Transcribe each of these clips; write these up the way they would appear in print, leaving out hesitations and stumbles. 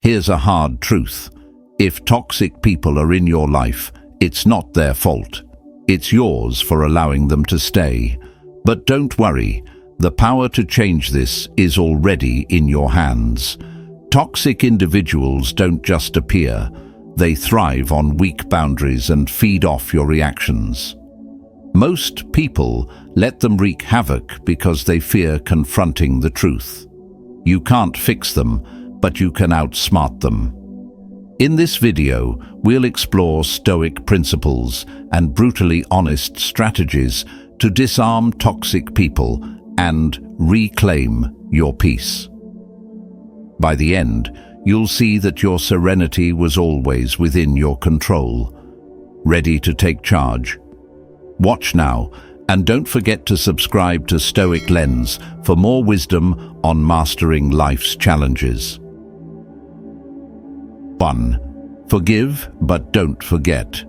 Here's a hard truth. If toxic people are in your life, it's not their fault. It's yours for allowing them to stay. But don't worry, the power to change this is already in your hands. Toxic individuals don't just appear. They thrive on weak boundaries and feed off your reactions. Most people let them wreak havoc because they fear confronting the truth. You can't fix them, but you can outsmart them. In this video, we'll explore Stoic principles and brutally honest strategies to disarm toxic people and reclaim your peace. By the end, you'll see that your serenity was always within your control. Ready to take charge? Watch now, and don't forget to subscribe to Stoic Lens for more wisdom on mastering life's challenges. 1. Forgive, but don't forget.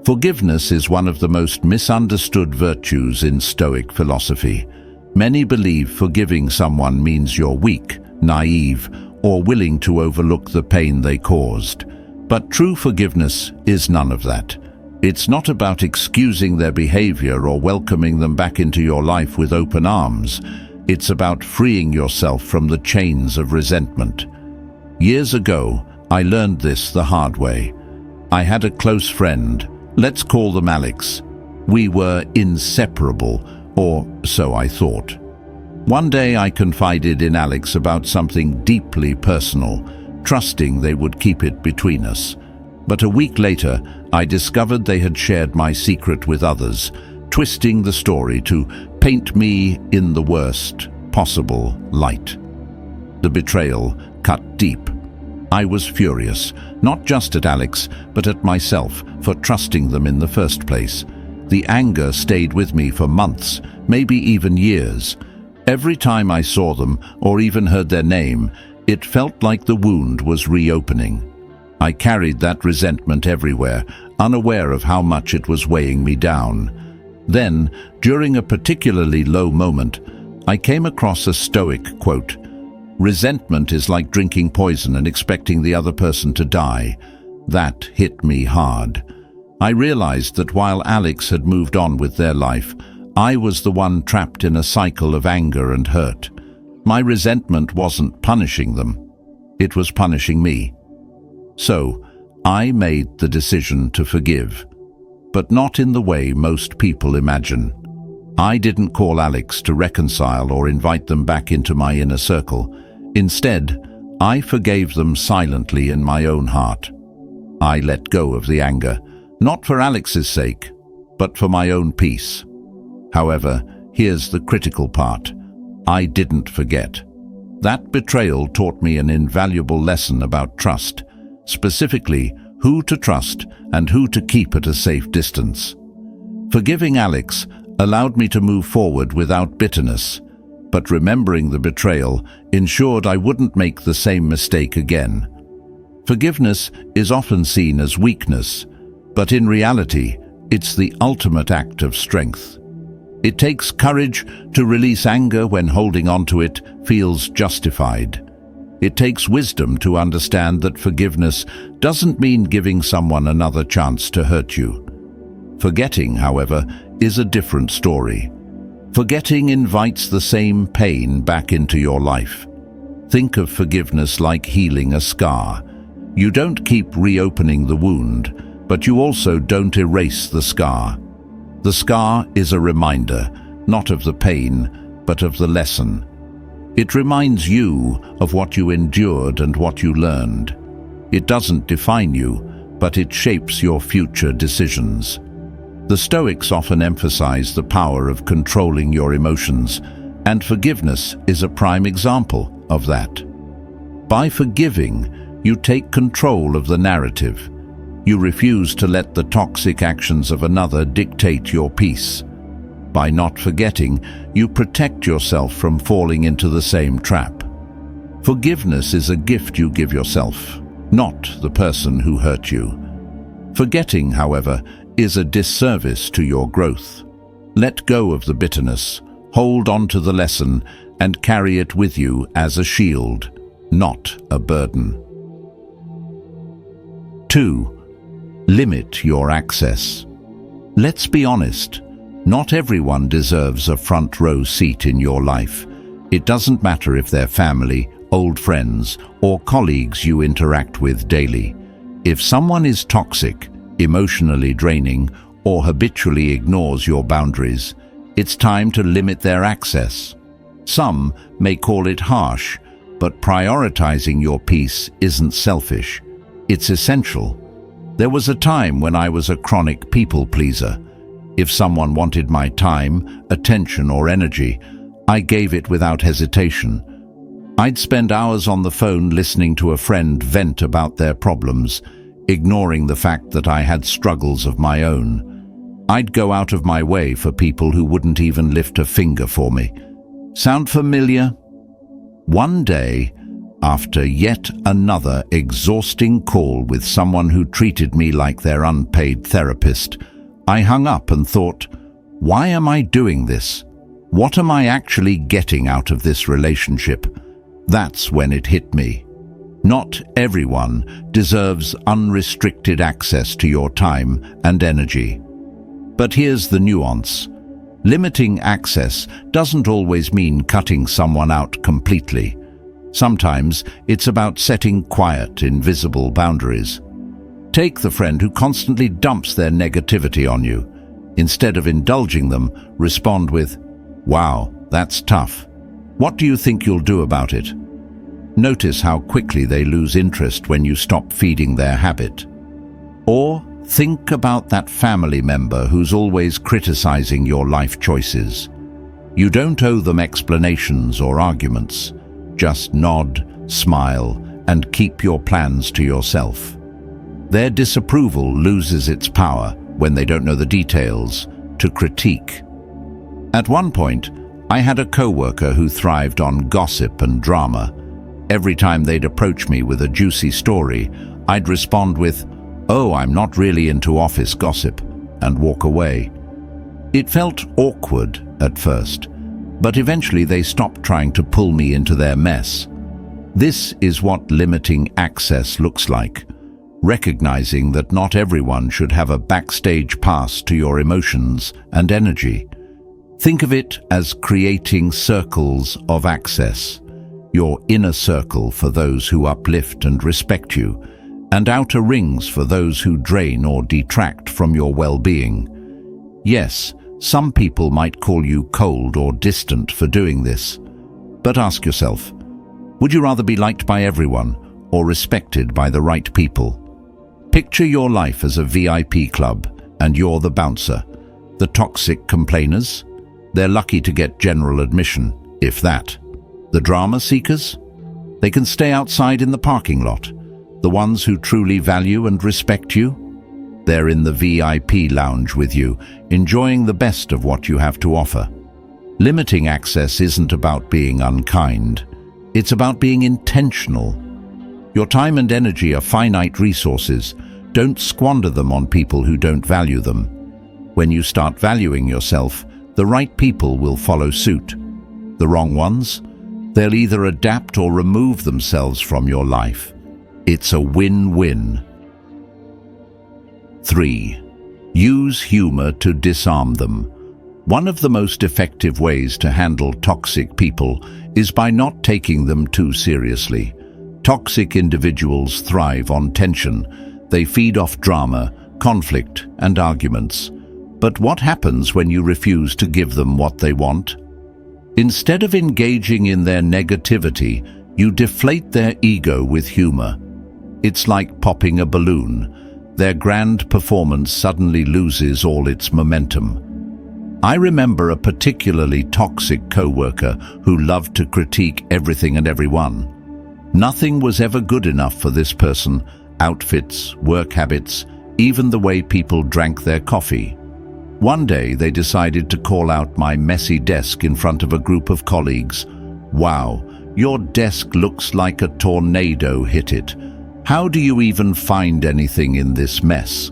Forgiveness is one of the most misunderstood virtues in Stoic philosophy. Many believe forgiving someone means you're weak, naive, or willing to overlook the pain they caused. But true forgiveness is none of that. It's not about excusing their behavior or welcoming them back into your life with open arms. It's about freeing yourself from the chains of resentment. Years ago, I learned this the hard way. I had a close friend, let's call them Alex. We were inseparable, or so I thought. One day I confided in Alex about something deeply personal, trusting they would keep it between us. But a week later, I discovered they had shared my secret with others, twisting the story to paint me in the worst possible light. The betrayal cut deep. I was furious, not just at Alex, but at myself for trusting them in the first place. The anger stayed with me for months, maybe even years. Every time I saw them, or even heard their name, it felt like the wound was reopening. I carried that resentment everywhere, unaware of how much it was weighing me down. Then, during a particularly low moment, I came across a Stoic quote. "Resentment is like drinking poison and expecting the other person to die." That hit me hard. I realized that while Alex had moved on with their life, I was the one trapped in a cycle of anger and hurt. My resentment wasn't punishing them. It was punishing me. So, I made the decision to forgive, but not in the way most people imagine. I didn't call Alex to reconcile or invite them back into my inner circle. Instead, I forgave them silently in my own heart. I let go of the anger, not for Alex's sake, but for my own peace. However, here's the critical part. I didn't forget. That betrayal taught me an invaluable lesson about trust, specifically who to trust and who to keep at a safe distance. Forgiving Alex allowed me to move forward without bitterness, but remembering the betrayal ensured I wouldn't make the same mistake again. Forgiveness is often seen as weakness, but in reality, it's the ultimate act of strength. It takes courage to release anger when holding on to it feels justified. It takes wisdom to understand that forgiveness doesn't mean giving someone another chance to hurt you. Forgetting, however, is a different story. Forgetting invites the same pain back into your life. Think of forgiveness like healing a scar. You don't keep reopening the wound, but you also don't erase the scar. The scar is a reminder, not of the pain, but of the lesson. It reminds you of what you endured and what you learned. It doesn't define you, but it shapes your future decisions. The Stoics often emphasize the power of controlling your emotions, and forgiveness is a prime example of that. By forgiving, you take control of the narrative. You refuse to let the toxic actions of another dictate your peace. By not forgetting, you protect yourself from falling into the same trap. Forgiveness is a gift you give yourself, not the person who hurt you. Forgetting, however, is a disservice to your growth. Let go of the bitterness, hold on to the lesson, and carry it with you as a shield, not a burden. 2. Limit your access. Let's be honest, not everyone deserves a front row seat in your life. It doesn't matter if they're family, old friends, or colleagues you interact with daily. If someone is toxic, emotionally draining, or habitually ignores your boundaries, it's time to limit their access. Some may call it harsh, but prioritizing your peace isn't selfish. It's essential. There was a time when I was a chronic people pleaser. If someone wanted my time, attention, or energy, I gave it without hesitation. I'd spend hours on the phone listening to a friend vent about their problems, ignoring the fact that I had struggles of my own. I'd go out of my way for people who wouldn't even lift a finger for me. Sound familiar? One day, after yet another exhausting call with someone who treated me like their unpaid therapist, I hung up and thought, why am I doing this? What am I actually getting out of this relationship? That's when it hit me. Not everyone deserves unrestricted access to your time and energy. But here's the nuance. Limiting access doesn't always mean cutting someone out completely. Sometimes it's about setting quiet, invisible boundaries. Take the friend who constantly dumps their negativity on you. Instead of indulging them, respond with, "Wow, that's tough. What do you think you'll do about it?" Notice how quickly they lose interest when you stop feeding their habit. Or think about that family member who's always criticizing your life choices. You don't owe them explanations or arguments. Just nod, smile, and keep your plans to yourself. Their disapproval loses its power when they don't know the details to critique. At one point, I had a coworker who thrived on gossip and drama. Every time they'd approach me with a juicy story, I'd respond with, "Oh, I'm not really into office gossip," and walk away. It felt awkward at first, but eventually they stopped trying to pull me into their mess. This is what limiting access looks like. Recognizing that not everyone should have a backstage pass to your emotions and energy. Think of it as creating circles of access. Your inner circle for those who uplift and respect you, and outer rings for those who drain or detract from your well-being. Yes, some people might call you cold or distant for doing this. But ask yourself, would you rather be liked by everyone or respected by the right people? Picture your life as a VIP club, and you're the bouncer. The toxic complainers? They're lucky to get general admission, if that. The drama seekers? They can stay outside in the parking lot. The ones who truly value and respect you? They're in the VIP lounge with you, enjoying the best of what you have to offer. Limiting access isn't about being unkind. It's about being intentional. Your time and energy are finite resources. Don't squander them on people who don't value them. When you start valuing yourself, the right people will follow suit. The wrong ones? They'll either adapt or remove themselves from your life. It's a win-win. 3. Use humor to disarm them. One of the most effective ways to handle toxic people is by not taking them too seriously. Toxic individuals thrive on tension. They feed off drama, conflict, and arguments. But what happens when you refuse to give them what they want? Instead of engaging in their negativity, you deflate their ego with humor. It's like popping a balloon. Their grand performance suddenly loses all its momentum. I remember a particularly toxic coworker who loved to critique everything and everyone. Nothing was ever good enough for this person. Outfits, work habits, even the way people drank their coffee. One day they decided to call out my messy desk in front of a group of colleagues. "Wow, your desk looks like a tornado hit it. How do you even find anything in this mess?"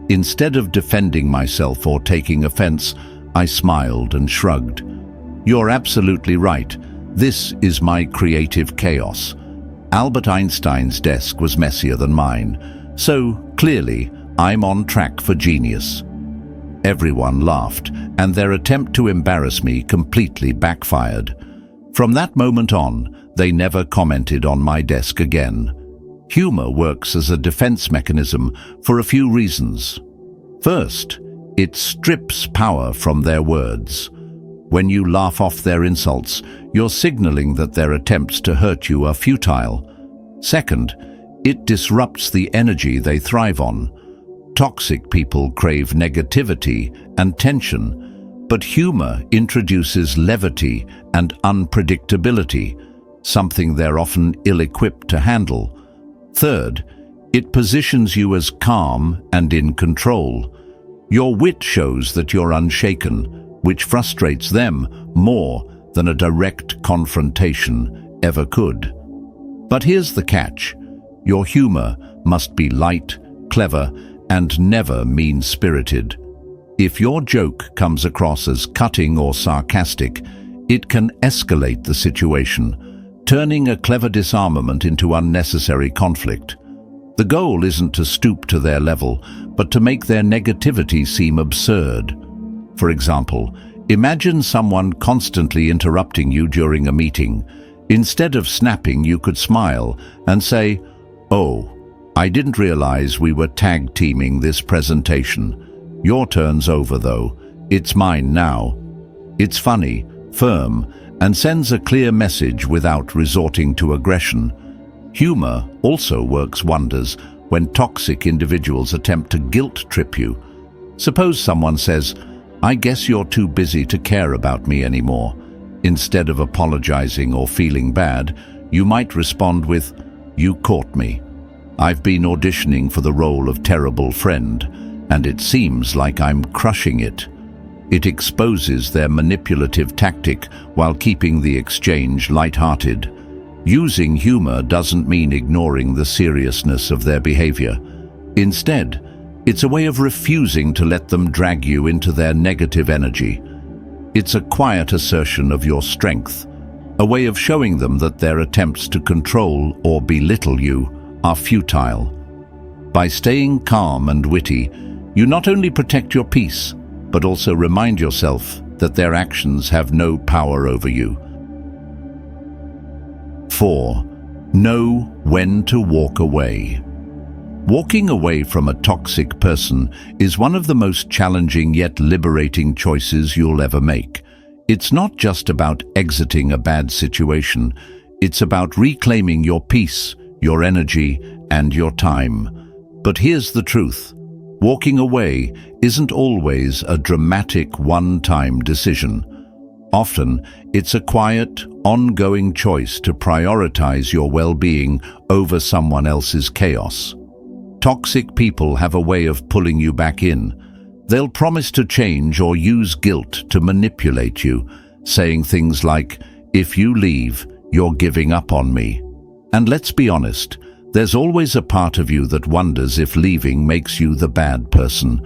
Instead of defending myself or taking offense, I smiled and shrugged. "You're absolutely right. This is my creative chaos." Albert Einstein's desk was messier than mine, So, clearly, I'm on track for genius. Everyone laughed, and their attempt to embarrass me completely backfired. From that moment on, they never commented on my desk again. Humor works as a defense mechanism for a few reasons. First, it strips power from their words. When you laugh off their insults, you're signaling that their attempts to hurt you are futile. Second, it disrupts the energy they thrive on. Toxic people crave negativity and tension, but humor introduces levity and unpredictability, something they're often ill-equipped to handle. Third, it positions you as calm and in control. Your wit shows that you're unshaken, which frustrates them more than a direct confrontation ever could. But here's the catch. Your humor must be light, clever, and never mean-spirited. If your joke comes across as cutting or sarcastic, it can escalate the situation, turning a clever disarmament into unnecessary conflict. The goal isn't to stoop to their level, but to make their negativity seem absurd. For example, imagine someone constantly interrupting you during a meeting. Instead of snapping, you could smile and say, "Oh, I didn't realize we were tag-teaming this presentation. Your turn's over, though. It's mine now." It's funny, firm, and sends a clear message without resorting to aggression. Humor also works wonders when toxic individuals attempt to guilt-trip you. Suppose someone says, "I guess you're too busy to care about me anymore." Instead of apologizing or feeling bad, you might respond with, "You caught me. I've been auditioning for the role of terrible friend, and it seems like I'm crushing it." It exposes their manipulative tactic while keeping the exchange lighthearted. Using humor doesn't mean ignoring the seriousness of their behavior. Instead, it's a way of refusing to let them drag you into their negative energy. It's a quiet assertion of your strength, a way of showing them that their attempts to control or belittle you are futile. By staying calm and witty, you not only protect your peace, but also remind yourself that their actions have no power over you. 4. Know when to walk away. Walking away from a toxic person is one of the most challenging yet liberating choices you'll ever make. It's not just about exiting a bad situation, it's about reclaiming your peace, your energy, and your time. But here's the truth. Walking away isn't always a dramatic one-time decision. Often, it's a quiet, ongoing choice to prioritize your well-being over someone else's chaos. Toxic people have a way of pulling you back in. They'll promise to change or use guilt to manipulate you, saying things like, "If you leave, you're giving up on me." And let's be honest, there's always a part of you that wonders if leaving makes you the bad person.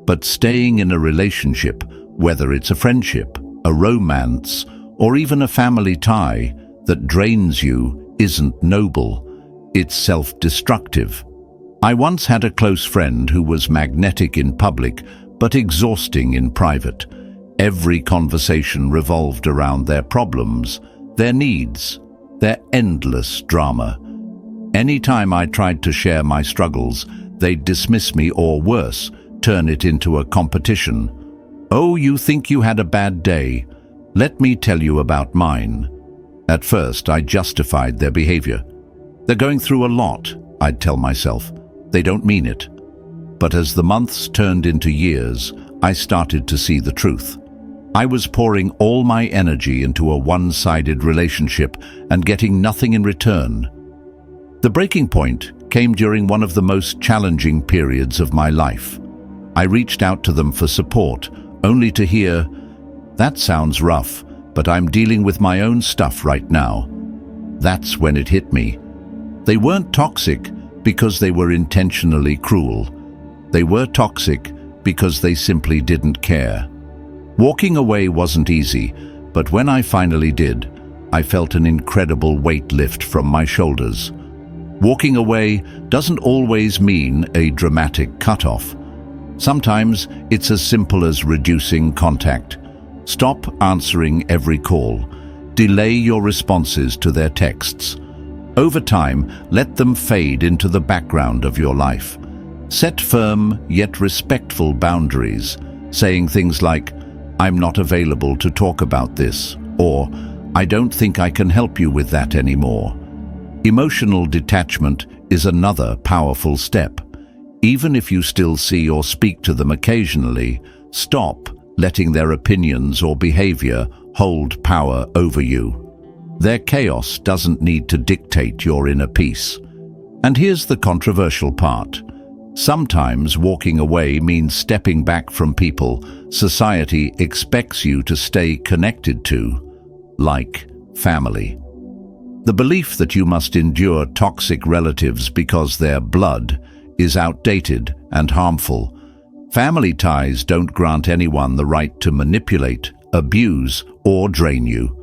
But staying in a relationship, whether it's a friendship, a romance, or even a family tie that drains you, isn't noble. It's self-destructive. I once had a close friend who was magnetic in public, but exhausting in private. Every conversation revolved around their problems, their needs, their endless drama. Anytime I tried to share my struggles, they'd dismiss me or worse, turn it into a competition. "Oh, you think you had a bad day? Let me tell you about mine." At first, I justified their behavior. "They're going through a lot," I'd tell myself. "They don't mean it." But as the months turned into years, I started to see the truth. I was pouring all my energy into a one-sided relationship and getting nothing in return. The breaking point came during one of the most challenging periods of my life. I reached out to them for support, only to hear, "That sounds rough, but I'm dealing with my own stuff right now." That's when it hit me. They weren't toxic because they were intentionally cruel. They were toxic because they simply didn't care. Walking away wasn't easy, but when I finally did, I felt an incredible weight lift from my shoulders. Walking away doesn't always mean a dramatic cutoff. Sometimes it's as simple as reducing contact. Stop answering every call. Delay your responses to their texts. Over time, let them fade into the background of your life. Set firm yet respectful boundaries, saying things like, "I'm not available to talk about this," or "I don't think I can help you with that anymore." Emotional detachment is another powerful step. Even if you still see or speak to them occasionally, stop letting their opinions or behavior hold power over you. Their chaos doesn't need to dictate your inner peace. And here's the controversial part. Sometimes walking away means stepping back from people society expects you to stay connected to, like family. The belief that you must endure toxic relatives because they're blood is outdated and harmful. Family ties don't grant anyone the right to manipulate, abuse, or drain you.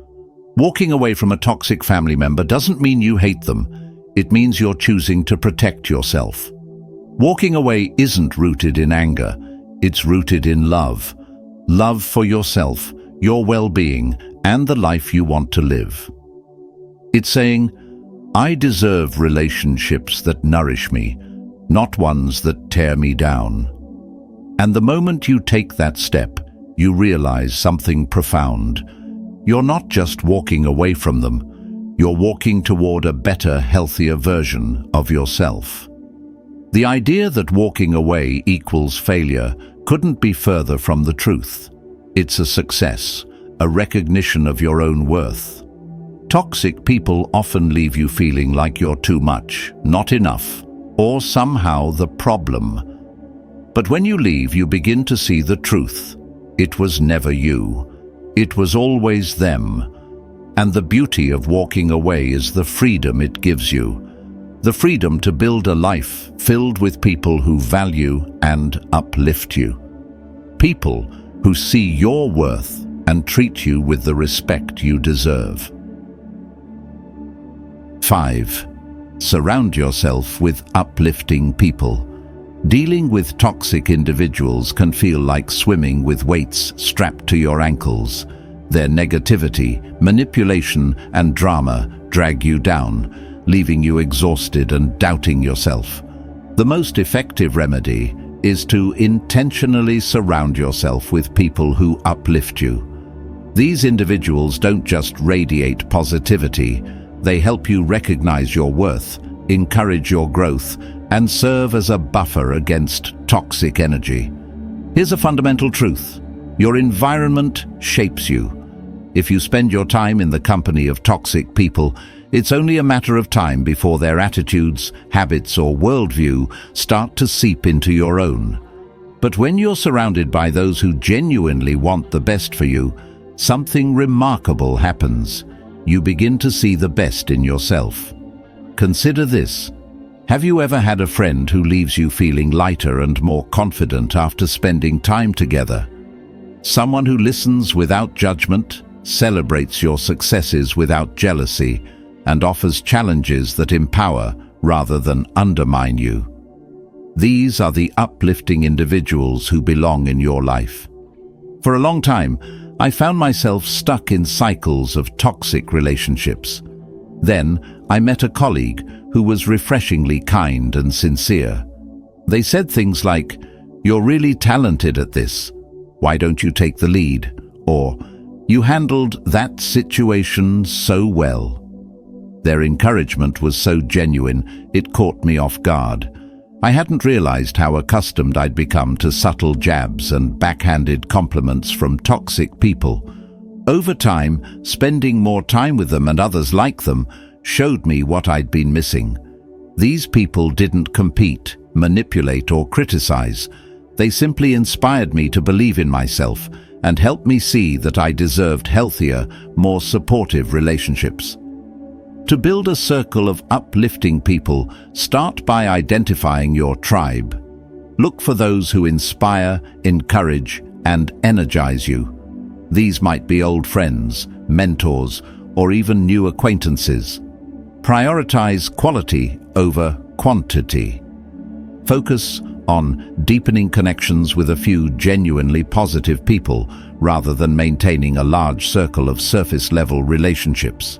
Walking away from a toxic family member doesn't mean you hate them. It means you're choosing to protect yourself. Walking away isn't rooted in anger. It's rooted in love. Love for yourself, your well-being, and the life you want to live. It's saying, "I deserve relationships that nourish me, not ones that tear me down." And the moment you take that step, you realize something profound. You're not just walking away from them, you're walking toward a better, healthier version of yourself. The idea that walking away equals failure couldn't be further from the truth. It's a success, a recognition of your own worth. Toxic people often leave you feeling like you're too much, not enough, or somehow the problem. But when you leave, you begin to see the truth. It was never you. It was always them. And the beauty of walking away is the freedom it gives you. The freedom to build a life filled with people who value and uplift you. People who see your worth and treat you with the respect you deserve. 5. Surround yourself with uplifting people. Dealing with toxic individuals can feel like swimming with weights strapped to your ankles. Their negativity, manipulation, and drama drag you down, leaving you exhausted and doubting yourself. The most effective remedy is to intentionally surround yourself with people who uplift you. These individuals don't just radiate positivity, they help you recognize your worth, encourage your growth, and serve as a buffer against toxic energy. Here's a fundamental truth. Your environment shapes you. If you spend your time in the company of toxic people, it's only a matter of time before their attitudes, habits, or worldview start to seep into your own. But when you're surrounded by those who genuinely want the best for you, something remarkable happens. You begin to see the best in yourself. Consider this. Have you ever had a friend who leaves you feeling lighter and more confident after spending time together? Someone who listens without judgment, celebrates your successes without jealousy, and offers challenges that empower rather than undermine you. These are the uplifting individuals who belong in your life. For a long time, I found myself stuck in cycles of toxic relationships. Then, I met a colleague who was refreshingly kind and sincere. They said things like, "You're really talented at this. Why don't you take the lead?" Or, "You handled that situation so well." Their encouragement was so genuine, it caught me off guard. I hadn't realized how accustomed I'd become to subtle jabs and backhanded compliments from toxic people. Over time, spending more time with them and others like them showed me what I'd been missing. These people didn't compete, manipulate, or criticize. They simply inspired me to believe in myself and helped me see that I deserved healthier, more supportive relationships. To build a circle of uplifting people, start by identifying your tribe. Look for those who inspire, encourage, and energize you. These might be old friends, mentors, or even new acquaintances. Prioritize quality over quantity. Focus on deepening connections with a few genuinely positive people rather than maintaining a large circle of surface-level relationships.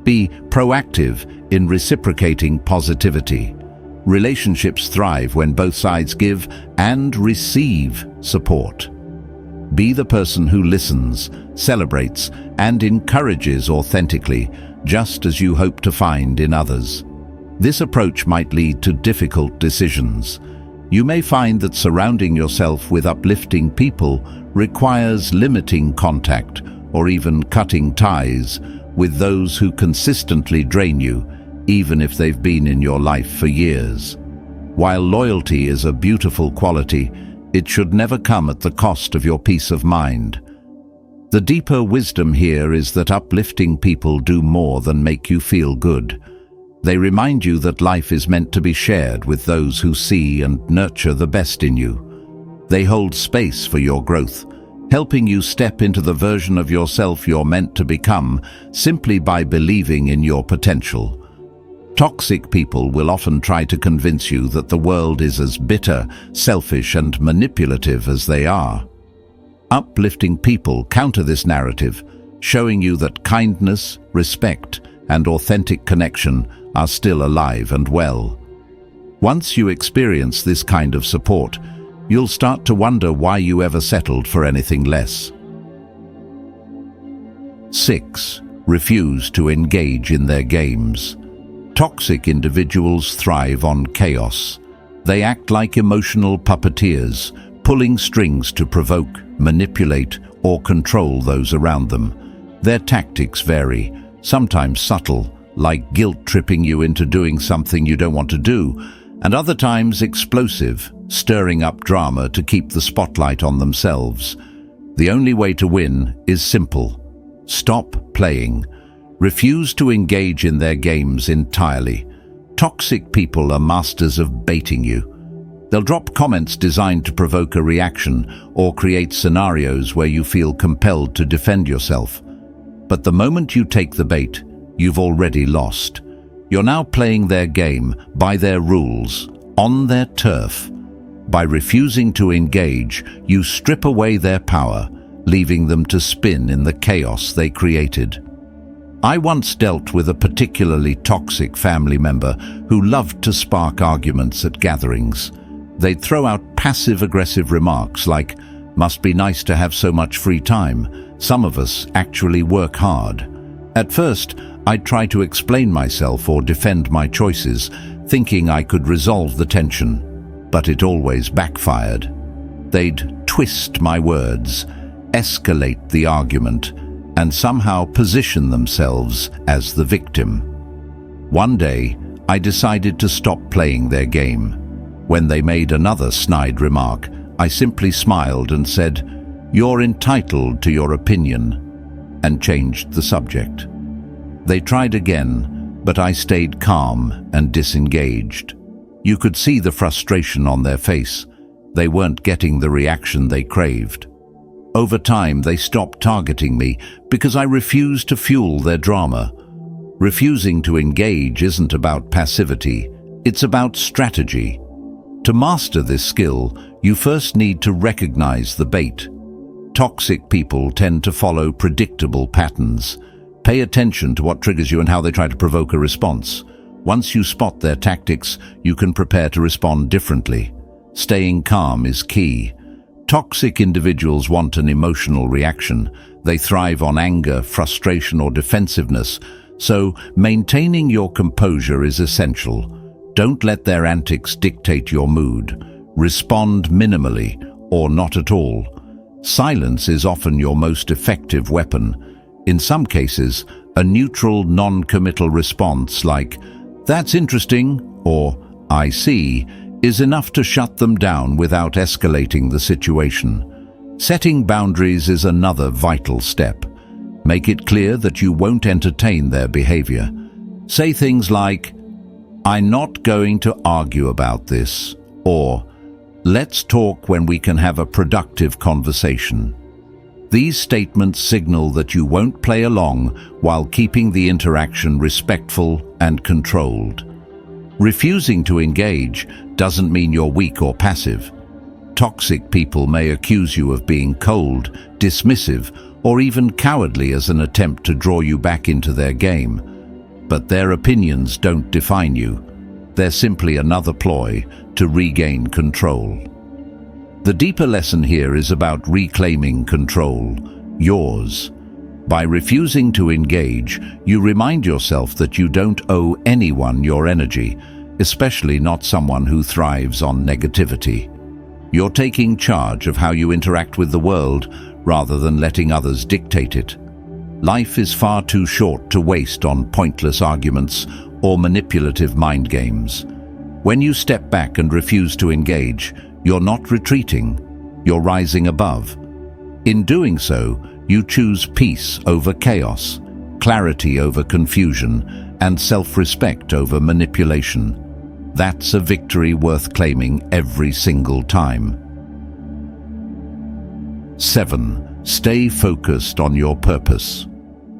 Be proactive in reciprocating positivity. Relationships thrive when both sides give and receive support. Be the person who listens, celebrates, and encourages authentically, just as you hope to find in others. This approach might lead to difficult decisions. You may find that surrounding yourself with uplifting people requires limiting contact or even cutting ties with those who consistently drain you, even if they've been in your life for years. While loyalty is a beautiful quality, it should never come at the cost of your peace of mind. The deeper wisdom here is that uplifting people do more than make you feel good. They remind you that life is meant to be shared with those who see and nurture the best in you. They hold space for your growth, helping you step into the version of yourself you're meant to become simply by believing in your potential. Toxic people will often try to convince you that the world is as bitter, selfish, and manipulative as they are. Uplifting people counter this narrative, showing you that kindness, respect, and authentic connection are still alive and well. Once you experience this kind of support, you'll start to wonder why you ever settled for anything less. 6. Refuse to engage in their games. Toxic individuals thrive on chaos. They act like emotional puppeteers, pulling strings to provoke, manipulate, or control those around them. Their tactics vary, sometimes subtle, like guilt-tripping you into doing something you don't want to do, and other times explosive, stirring up drama to keep the spotlight on themselves. The only way to win is simple. Stop playing. Refuse to engage in their games entirely. Toxic people are masters of baiting you. They'll drop comments designed to provoke a reaction or create scenarios where you feel compelled to defend yourself. But the moment you take the bait, you've already lost. You're now playing their game, by their rules, on their turf. By refusing to engage, you strip away their power, leaving them to spin in the chaos they created. I once dealt with a particularly toxic family member who loved to spark arguments at gatherings. They'd throw out passive-aggressive remarks like, "Must be nice to have so much free time. Some of us actually work hard." At first, I'd try to explain myself or defend my choices, thinking I could resolve the tension, but it always backfired. They'd twist my words, escalate the argument, and somehow position themselves as the victim. One day, I decided to stop playing their game. When they made another snide remark, I simply smiled and said, "You're entitled to your opinion," and changed the subject. They tried again, but I stayed calm and disengaged. You could see the frustration on their face. They weren't getting the reaction they craved. Over time, they stopped targeting me because I refused to fuel their drama. Refusing to engage isn't about passivity, it's about strategy. To master this skill, you first need to recognize the bait. Toxic people tend to follow predictable patterns. Pay attention to what triggers you and how they try to provoke a response. Once you spot their tactics, you can prepare to respond differently. Staying calm is key. Toxic individuals want an emotional reaction. They thrive on anger, frustration, or defensiveness, so maintaining your composure is essential. Don't let their antics dictate your mood. Respond minimally, or not at all. Silence is often your most effective weapon. In some cases, a neutral, non-committal response like, "That's interesting," or "I see," is enough to shut them down without escalating the situation. Setting boundaries is another vital step. Make it clear that you won't entertain their behavior. Say things like, "I'm not going to argue about this," or "Let's talk when we can have a productive conversation." These statements signal that you won't play along while keeping the interaction respectful and controlled. Refusing to engage doesn't mean you're weak or passive. Toxic people may accuse you of being cold, dismissive, or even cowardly as an attempt to draw you back into their game. But their opinions don't define you. They're simply another ploy to regain control. The deeper lesson here is about reclaiming control, yours. By refusing to engage, you remind yourself that you don't owe anyone your energy, especially not someone who thrives on negativity. You're taking charge of how you interact with the world rather than letting others dictate it. Life is far too short to waste on pointless arguments or manipulative mind games. When you step back and refuse to engage, you're not retreating, you're rising above. In doing so, you choose peace over chaos, clarity over confusion, and self-respect over manipulation. That's a victory worth claiming every single time. 7. Stay focused on your purpose.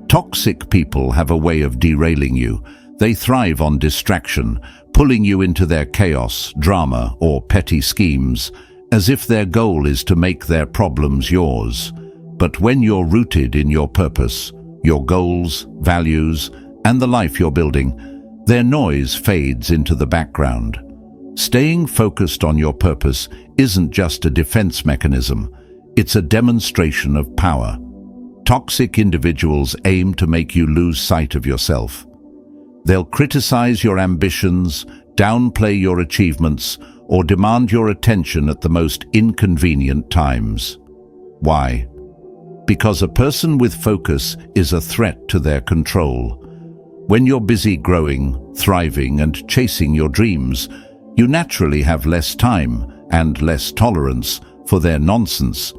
Toxic people have a way of derailing you. They thrive on distraction, pulling you into their chaos, drama, or petty schemes, as if their goal is to make their problems yours. But when you're rooted in your purpose, your goals, values, and the life you're building, their noise fades into the background. Staying focused on your purpose isn't just a defense mechanism, it's a demonstration of power. Toxic individuals aim to make you lose sight of yourself. They'll criticize your ambitions, downplay your achievements, or demand your attention at the most inconvenient times. Why? Because a person with focus is a threat to their control. When you're busy growing, thriving, and chasing your dreams, you naturally have less time and less tolerance for their nonsense.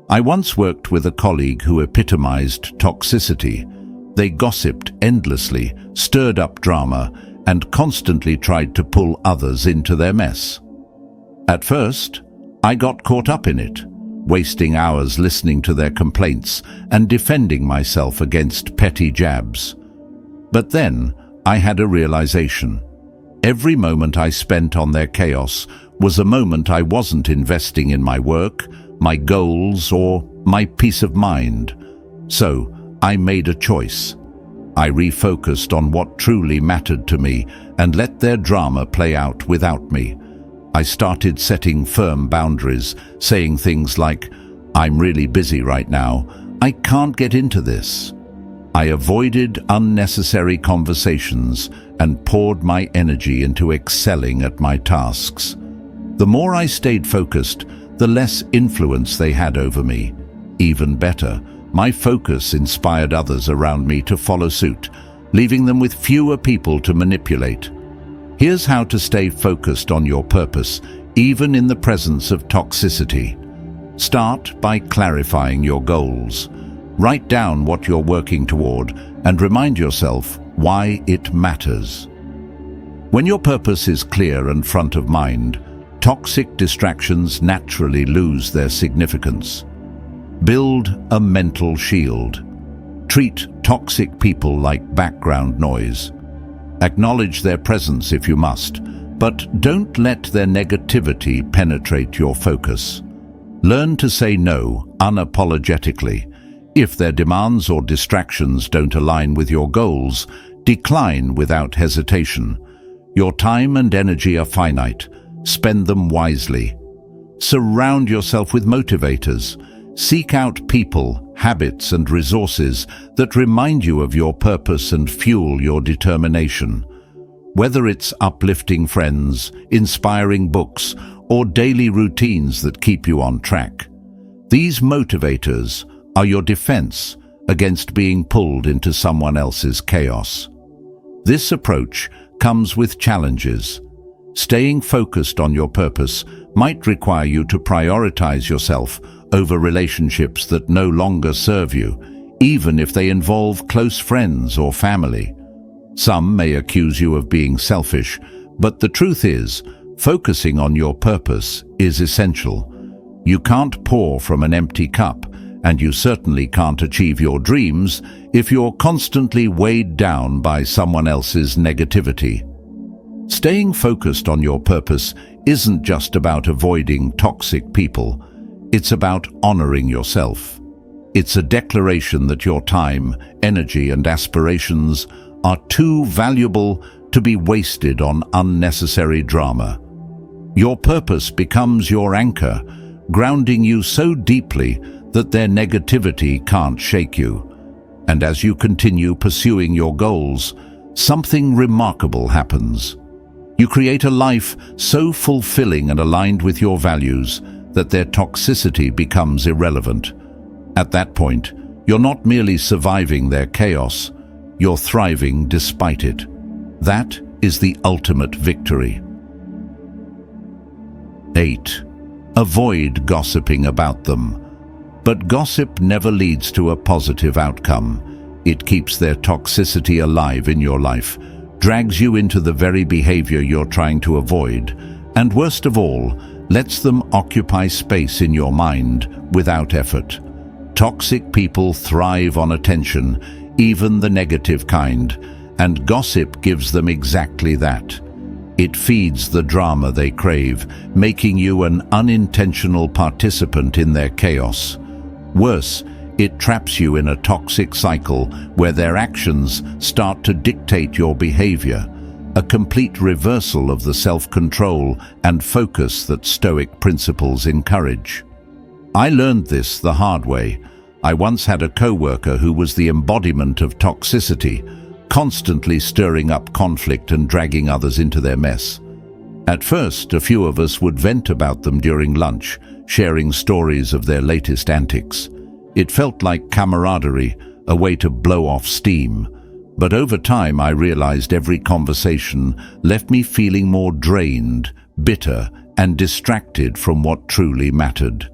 I once worked with a colleague who epitomized toxicity. They gossiped endlessly, stirred up drama, and constantly tried to pull others into their mess. At first, I got caught up in it, wasting hours listening to their complaints and defending myself against petty jabs. But then, I had a realization. Every moment I spent on their chaos was a moment I wasn't investing in my work, my goals, or my peace of mind. So, I made a choice. I refocused on what truly mattered to me and let their drama play out without me. I started setting firm boundaries, saying things like, "I'm really busy right now. I can't get into this." I avoided unnecessary conversations and poured my energy into excelling at my tasks. The more I stayed focused, the less influence they had over me. Even better, my focus inspired others around me to follow suit, leaving them with fewer people to manipulate. Here's how to stay focused on your purpose, even in the presence of toxicity. Start by clarifying your goals. Write down what you're working toward and remind yourself why it matters. When your purpose is clear and front of mind, toxic distractions naturally lose their significance. Build a mental shield. Treat toxic people like background noise. Acknowledge their presence if you must, but don't let their negativity penetrate your focus. Learn to say no unapologetically. If their demands or distractions don't align with your goals, decline without hesitation. Your time and energy are finite. Spend them wisely. Surround yourself with motivators. Seek out people, habits, and resources that remind you of your purpose and fuel your determination. Whether it's uplifting friends, inspiring books, or daily routines that keep you on track, these motivators are your defense against being pulled into someone else's chaos. This approach comes with challenges. Staying focused on your purpose might require you to prioritize yourself over relationships that no longer serve you, even if they involve close friends or family. Some may accuse you of being selfish, but the truth is, focusing on your purpose is essential. You can't pour from an empty cup, and you certainly can't achieve your dreams if you're constantly weighed down by someone else's negativity. Staying focused on your purpose isn't just about avoiding toxic people. It's about honoring yourself. It's a declaration that your time, energy, and aspirations are too valuable to be wasted on unnecessary drama. Your purpose becomes your anchor, grounding you so deeply that their negativity can't shake you. And as you continue pursuing your goals, something remarkable happens. You create a life so fulfilling and aligned with your values that their toxicity becomes irrelevant. At that point, you're not merely surviving their chaos, you're thriving despite it. That is the ultimate victory. 8. Avoid gossiping about them. But gossip never leads to a positive outcome. It keeps their toxicity alive in your life, drags you into the very behavior you're trying to avoid, and worst of all, lets them occupy space in your mind without effort. Toxic people thrive on attention, even the negative kind, and gossip gives them exactly that. It feeds the drama they crave, making you an unintentional participant in their chaos. Worse, it traps you in a toxic cycle where their actions start to dictate your behavior, a complete reversal of the self-control and focus that Stoic principles encourage. I learned this the hard way. I once had a co-worker who was the embodiment of toxicity, constantly stirring up conflict and dragging others into their mess. At first, a few of us would vent about them during lunch, sharing stories of their latest antics. It felt like camaraderie, a way to blow off steam. But over time, I realized every conversation left me feeling more drained, bitter, and distracted from what truly mattered.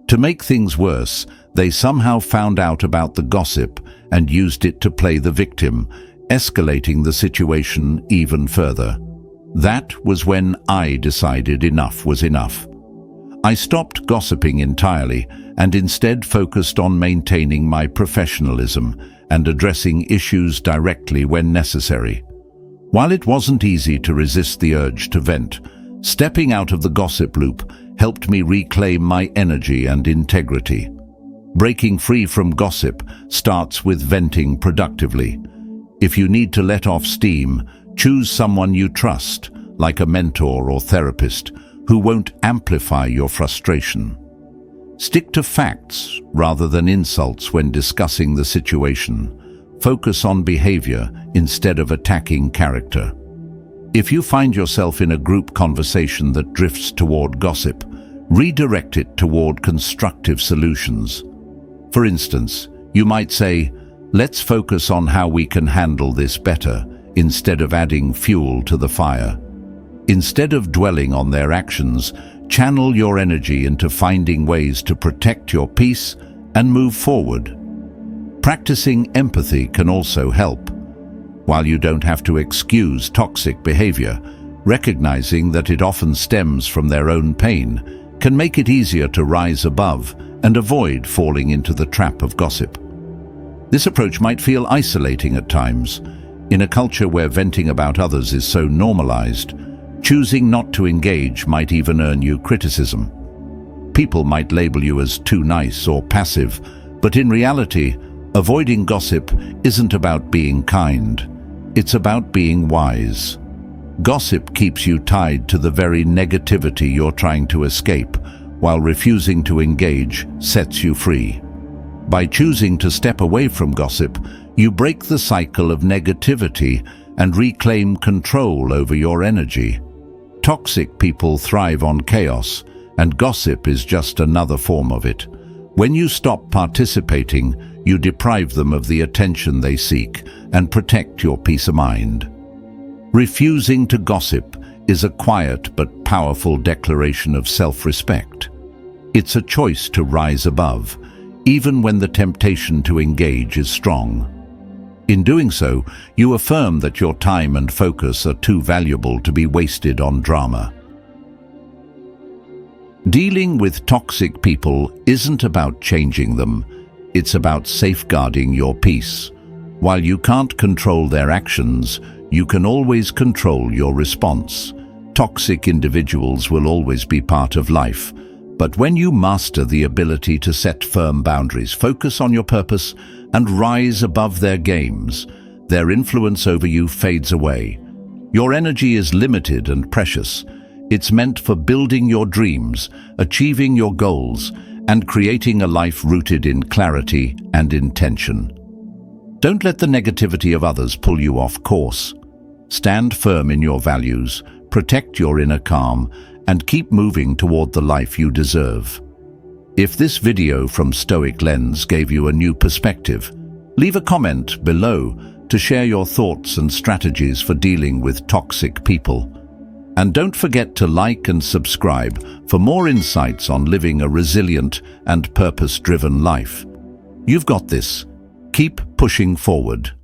To make things worse, they somehow found out about the gossip and used it to play the victim, escalating the situation even further. That was when I decided enough was enough. I stopped gossiping entirely and instead focused on maintaining my professionalism and addressing issues directly when necessary. While it wasn't easy to resist the urge to vent, stepping out of the gossip loop helped me reclaim my energy and integrity. Breaking free from gossip starts with venting productively. If you need to let off steam, choose someone you trust, like a mentor or therapist, who won't amplify your frustration. Stick to facts rather than insults when discussing the situation. Focus on behavior instead of attacking character. If you find yourself in a group conversation that drifts toward gossip, redirect it toward constructive solutions. For instance, you might say, "Let's focus on how we can handle this better," instead of adding fuel to the fire. Instead of dwelling on their actions, channel your energy into finding ways to protect your peace and move forward. Practicing empathy can also help. While you don't have to excuse toxic behavior, recognizing that it often stems from their own pain can make it easier to rise above and avoid falling into the trap of gossip. This approach might feel isolating at times. In a culture where venting about others is so normalized, choosing not to engage might even earn you criticism. People might label you as too nice or passive, but in reality, avoiding gossip isn't about being kind. It's about being wise. Gossip keeps you tied to the very negativity you're trying to escape, while refusing to engage sets you free. By choosing to step away from gossip, you break the cycle of negativity and reclaim control over your energy. Toxic people thrive on chaos, and gossip is just another form of it. When you stop participating, you deprive them of the attention they seek and protect your peace of mind. Refusing to gossip is a quiet but powerful declaration of self-respect. It's a choice to rise above, even when the temptation to engage is strong. In doing so, you affirm that your time and focus are too valuable to be wasted on drama. Dealing with toxic people isn't about changing them, it's about safeguarding your peace. While you can't control their actions, you can always control your response. Toxic individuals will always be part of life, but when you master the ability to set firm boundaries, focus on your purpose, and rise above their games, their influence over you fades away. Your energy is limited and precious. It's meant for building your dreams, achieving your goals, and creating a life rooted in clarity and intention. Don't let the negativity of others pull you off course. Stand firm in your values, protect your inner calm, and keep moving toward the life you deserve. If this video from Stoic Lens gave you a new perspective, leave a comment below to share your thoughts and strategies for dealing with toxic people. And don't forget to like and subscribe for more insights on living a resilient and purpose-driven life. You've got this. Keep pushing forward.